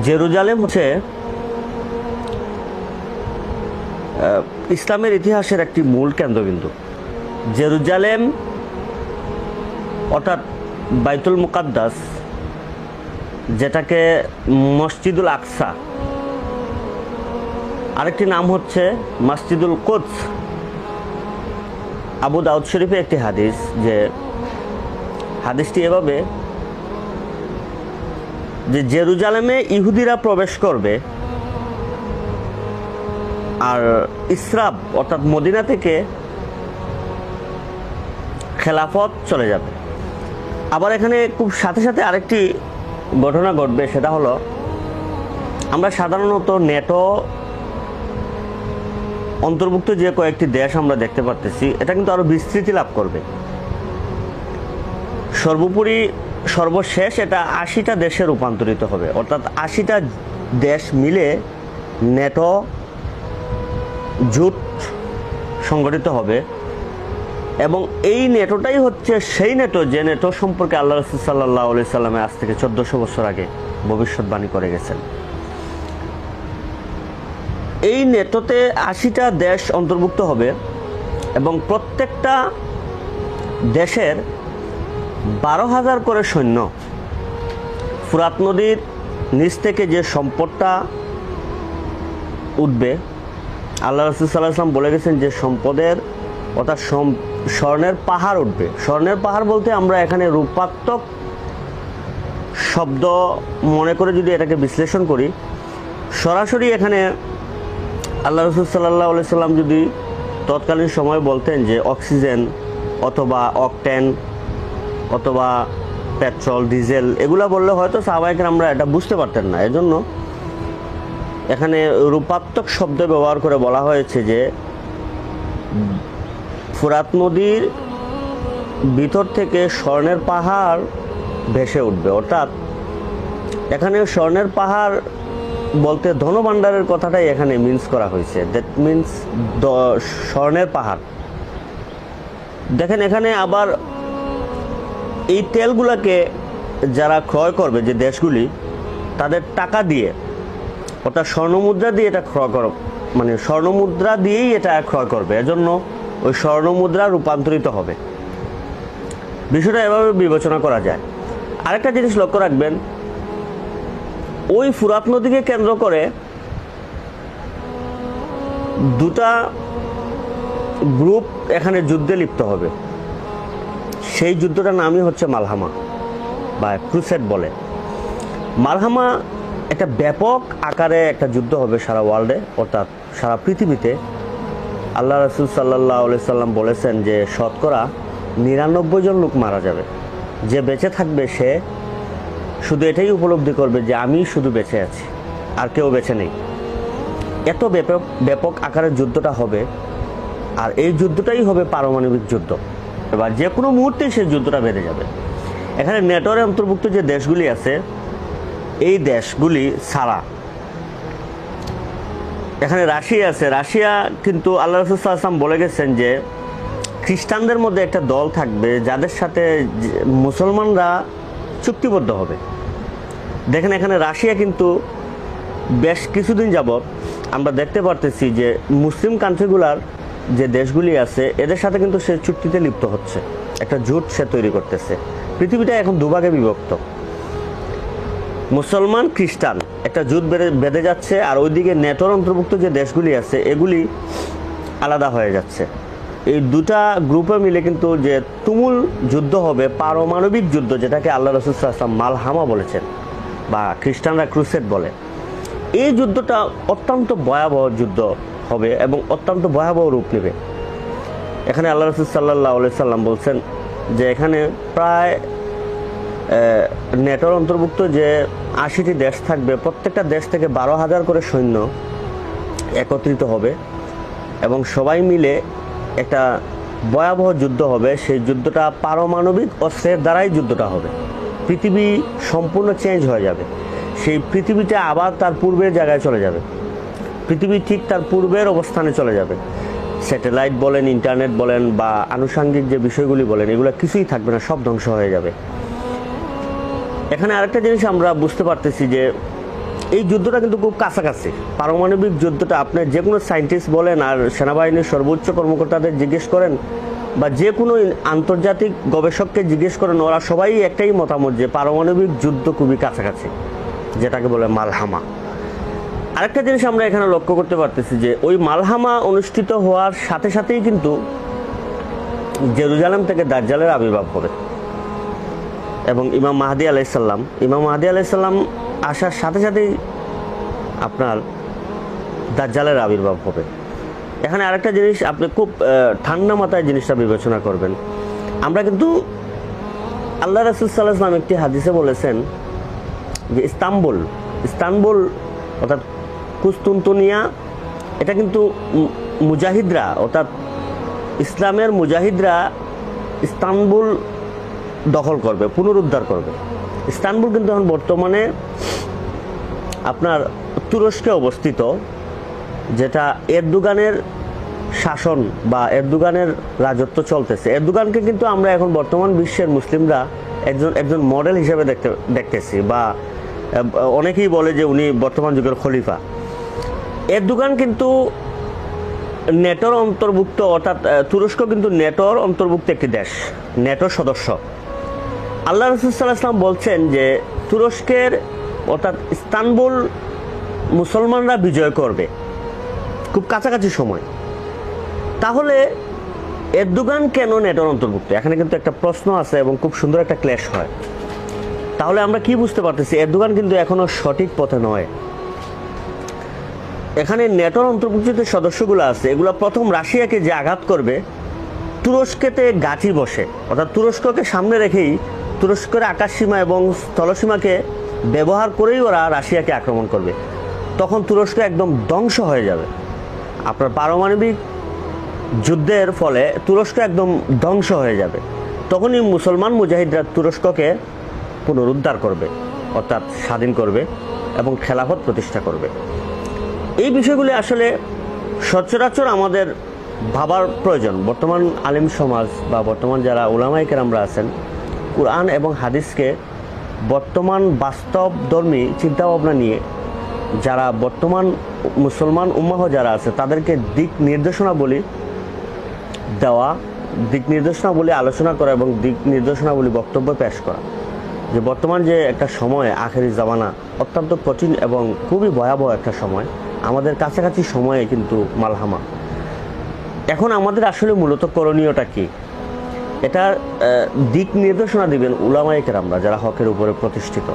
Jerusalem হচ্ছে ইসলামের ইতিহাসের একটি মূল কেন্দ্রবিন্দু। জেরুজালেম অর্থাৎ বাইতুল মুকাদ্দাস, যেটাকে মসজিদুল আকসা, আরেকটি নাম হচ্ছে মসজিদুল কুদস। আবু দাউদ শরীফে একটি হাদিস, যে হাদিসটি এভাবে যে জেরুজালেমে ইহুদিরা প্রবেশ করবে আর ইসরাব অর্থাৎ মদিনা থেকে খেলাফত চলে যাবে। আবার এখানে খুব সাথে সাথে আরেকটি ঘটনা ঘটবে, সেটা হলো আমরা সাধারণত নেটো অন্তর্ভুক্ত যে কয়েকটি দেশ আমরা দেখতে পারতেছি, এটা কিন্তু আরো বিস্তৃতি লাভ করবে। সর্বোপরি সর্বশেষ এটা 80টা দেশে রূপান্তরিত হবে, অর্থাৎ 80টা দেশ মিলে নেটো জোট সংগঠিত হবে। এবং এই নেটোটাই হচ্ছে সেই নেটো, যে নেটো সম্পর্কে আল্লাহ রাসূল সাল্লাল্লাহু আলাইহি সাল্লামে আজ থেকে 1400 বছর আগে ভবিষ্যৎবাণী করে গেছেন। এই নেটোতে 80টা দেশ অন্তর্ভুক্ত হবে এবং প্রত্যেকটা দেশের 12,000 করে সৈন্য। ফুরাত নদীর নিচ থেকে যে সম্পদটা উঠবে, আল্লাহ রাসূল সাল্লাল্লাহু আলাইহি ওয়াসাল্লাম বলে গেছেন যে সম্পদের অর্থাৎ স্বর্ণের পাহাড় উঠবে। স্বর্ণের পাহাড় বলতে আমরা এখানে রূপাত্মক শব্দ মনে করে যদি এটাকে বিশ্লেষণ করি, সরাসরি এখানে আল্লাহ রাসূল সাল্লাল্লাহু আলাইহি সাল্লাম যদি তৎকালীন সময় বলতেন যে অক্সিজেন অথবা অকটেন অথবা পেট্রোল, ডিজেল, এগুলা বললে হয়তো সাহাবায়ে আমরা এটা বুঝতে পারতেন না। এজন্য এখানে রূপাত্মক শব্দ ব্যবহার করে বলা হয়েছে যে ফুরাত নদীর ভিতর থেকে স্বর্ণের পাহাড় ভেসে উঠবে। অর্থাৎ এখানে স্বর্ণের পাহাড় বলতে ধনভাণ্ডারের কথাটাই এখানে মিন্স করা হয়েছে। দ্যাট মিন্স স্বর্ণের পাহাড়। দেখেন এখানে আবার এই তেলগুলোকে যারা ক্রয় করবে, যে দেশগুলি, তাদের টাকা দিয়ে অর্থাৎ স্বর্ণমুদ্রা দিয়ে এটা ক্রয় করবে, মানে স্বর্ণমুদ্রা দিয়েই এটা ক্রয় করবে। এজন্য ওই স্বর্ণমুদ্রা রূপান্তরিত হবে। বিষয়টা এভাবে বিবেচনা করা যায়। আরেকটা জিনিস লক্ষ্য রাখবেন, ওই ফুরাত নদীকে কেন্দ্র করে দুটা গ্রুপ এখানে যুদ্ধে লিপ্ত হবে। সেই যুদ্ধটার নামই হচ্ছে মালহামা বা ক্রুসেড বলে। মালহামা একটা ব্যাপক আকারে একটা যুদ্ধ হবে সারা ওয়ার্ল্ডে, অর্থাৎ সারা পৃথিবীতে। আল্লাহ রাসূল সাল্লাল্লাহু আলাইহি সাল্লাম বলেছেন যে শতকরা 99 জন লোক মারা যাবে। যে বেঁচে থাকবে সে শুধু এটাই উপলব্ধি করবে যে আমি শুধু বেঁচে আছি, আর কেউ বেঁচে নেই। এত ব্যাপক আকারের যুদ্ধটা হবে, আর এই যুদ্ধটাই হবে পারমাণবিক যুদ্ধ। এবার যে কোনো মুহূর্তে সেই যুদ্ধটা বেড়ে যাবে। এখানে নেটোর অন্তর্ভুক্ত যে দেশগুলি আছে, এই দেশগুলি ছাড়া এখানে রাশিয়া আছে। রাশিয়া কিন্তু আল্লাহ রাসূল সাল্লাল্লাহু আলাইহি ওয়াসাল্লাম বলে গেছেন যে খ্রিস্টানদের মধ্যে একটা দল থাকবে যাদের সাথে মুসলমানরা চুক্তিবদ্ধ হবে। দেখেন এখানে রাশিয়া কিন্তু বেশ কিছুদিন যাবৎ আমরা দেখতে পারতেছি যে মুসলিম কান্ট্রিগুলার যে দেশগুলি আছে এদের সাথে কিন্তু সে চুক্তিতে লিপ্ত হচ্ছে, একটা জোট সে তৈরি করতেছে। পৃথিবীটা এখন দুভাগে বিভক্ত, মুসলমান খ্রিস্টান একটা জোট বেঁধে যাচ্ছে, আর ওইদিকে নেটোর অন্তর্ভুক্ত যে দেশগুলি আছে এগুলি আলাদা হয়ে যাচ্ছে। এই দুটা গ্রুপে মিলে কিন্তু যে তুমুল যুদ্ধ হবে, পারমাণবিক যুদ্ধ, যেটাকে আল্লাহ রাসূল সাল্লাল্লাহু আলাইহি ওয়াসাল্লাম মালহামা বলেছেন বা খ্রিস্টানরা ক্রুসেড বলে। এই যুদ্ধটা অত্যন্ত ভয়াবহ যুদ্ধ হবে এবং অত্যন্ত ভয়াবহ রূপ নেবে। এখানে আল্লাহ রাসূল সাল্লাল্লাহু আলাইহি সাল্লাম বলছেন যে এখানে প্রায় নেটোর অন্তর্ভুক্ত যে 80টি দেশ থাকবে, প্রত্যেকটা দেশ থেকে 12,000 করে সৈন্য একত্রিত হবে এবং সবাই মিলে একটা ভয়াবহ যুদ্ধ হবে। সেই যুদ্ধটা পারমাণবিক অস্ত্রের দ্বারাই যুদ্ধটা হবে। পৃথিবী সম্পূর্ণ চেঞ্জ হয়ে যাবে। সেই পৃথিবীটা আবার তার পূর্বের জায়গায় চলে যাবে। পৃথিবী ঠিক তার পূর্বের অবস্থানে চলে যাবে। স্যাটেলাইট বলেন, ইন্টারনেট বলেন বা আনুষঙ্গিক যে বিষয়গুলি বলেন, এগুলো কিছুই থাকবে না, সব ধ্বংস হয়ে যাবে। এখানে আরেকটা জিনিস আমরা বুঝতে পারতেছি যে এই যুদ্ধটা কিন্তু খুব কাছাকাছি। পারমাণবিক যুদ্ধটা আপনি যে কোনো সায়েন্টিস্ট বলেন আর সেনাবাহিনীর সর্বোচ্চ কর্মকর্তাদের জিজ্ঞেস করেন বা যে কোনো আন্তর্জাতিক গবেষককে জিজ্ঞেস করেন, ওরা সবাই একটাই মতামত যে পারমাণবিক যুদ্ধ খুবই কাছাকাছি, যেটাকে বলে মালহামা। আরেকটা জিনিস আমরা এখানে লক্ষ্য করতে পারতেছি যে ওই মালহামা অনুষ্ঠিত হওয়ার সাথে সাথেই কিন্তু জেরুজালেম থেকে দাজ্জালের আবির্ভাব হবে এবং ইমাম মাহদী আলাইহিসসালাম আসার সাথে সাথেই আপনার দাজ্জালের আবির্ভাব হবে। এখানে আরেকটা জিনিস আপনি খুব ঠান্ডা মাথায় জিনিসটা বিবেচনা করবেন। আমরা কিন্তু আল্লাহ রাসূল সাল্লাল্লাহু আলাইহি ওয়াসাল্লাম একটি হাদিসে বলেছেন যে ইস্তানবুল অর্থাৎ কুস্তুনতুনিয়া, এটা কিন্তু মুজাহিদরা অর্থাৎ ইসলামের মুজাহিদরা ইস্তানবুল দখল করবে, পুনরুদ্ধার করবে। ইস্তানবুল কিন্তু এখন বর্তমানে আপনার তুরস্কে অবস্থিত, যেটা এরদোগানের শাসন বা এরদোগানের রাজত্ব চলতেছে। এরদোগানকে কিন্তু আমরা এখন বর্তমান বিশ্বের মুসলিমরা একজন মডেল হিসেবে দেখতেছি বা অনেকেই বলে যে উনি বর্তমান যুগের খলিফা। এরদোগান কিন্তু নেটোর অন্তর্ভুক্ত, অর্থাৎ তুরস্ক কিন্তু নেটোর অন্তর্ভুক্ত একটি দেশ, নেটোর সদস্য। আল্লাহ রাসূল সাল্লাল্লাহু আলাইহি ওয়াসাল্লাম বলছেন যে তুরস্কের অর্থাৎ ইস্তানবুল মুসলমানরা বিজয় করবে খুব কাছাকাছি সময়। তাহলে এরদোগান কেন নেটোর অন্তর্ভুক্ত? এখানে কিন্তু একটা প্রশ্ন আছে এবং খুব সুন্দর একটা ক্ল্যাশ হয়। তাহলে আমরা কি বুঝতে পারতেছি? এরদোগান কিন্তু এখনো সঠিক পথে নয়। এখানে নেটোর অন্তর্ভুক্ত যে সদস্যগুলো আছে, এগুলো প্রথম রাশিয়াকে যে আঘাত করবে, তুরস্কেতে গাঁঠি বসে, অর্থাৎ তুরস্ককে সামনে রেখেই তুরস্কের আকাশসীমা এবং স্থলসীমাকে ব্যবহার করেই ওরা রাশিয়াকে আক্রমণ করবে। তখন তুরস্ক একদম ধ্বংস হয়ে যাবে। আপনার পারমাণবিক যুদ্ধের ফলে তুরস্ক একদম ধ্বংস হয়ে যাবে। তখনই মুসলমান মুজাহিদরা তুরস্ককে পুনরুদ্ধার করবে, অর্থাৎ স্বাধীন করবে এবং খেলাফত প্রতিষ্ঠা করবে। এই বিষয়গুলি আসলে সচরাচর আমাদের ভাবার প্রয়োজন। বর্তমান আলিম সমাজ বা বর্তমান যারা উলামায়ে কেরামরা আছেন, কুরআন এবং হাদিসকে বর্তমান বাস্তবধর্মী চিন্তাভাবনা নিয়ে যারা বর্তমান মুসলমান উম্মাহ যারা আছে, তাদেরকে দিক নির্দেশনাবলী দেওয়া, দিক নির্দেশনাবলী আলোচনা করা এবং দিক নির্দেশনাবলী বক্তব্য পেশ করা, যে বর্তমান যে একটা সময় আখেরি জামানা, অত্যন্ত কঠিন এবং খুবই ভয়াবহ একটা সময়, আমাদের কাছাকাছি সময়ে কিন্তু মালহামা। এখন আমাদের আসলে মূলত করণীয়টা কি? এটা দিক নির্দেশনা দিবেন উলামায়ে কেরামরা যারা হকের উপরে প্রতিষ্ঠিত।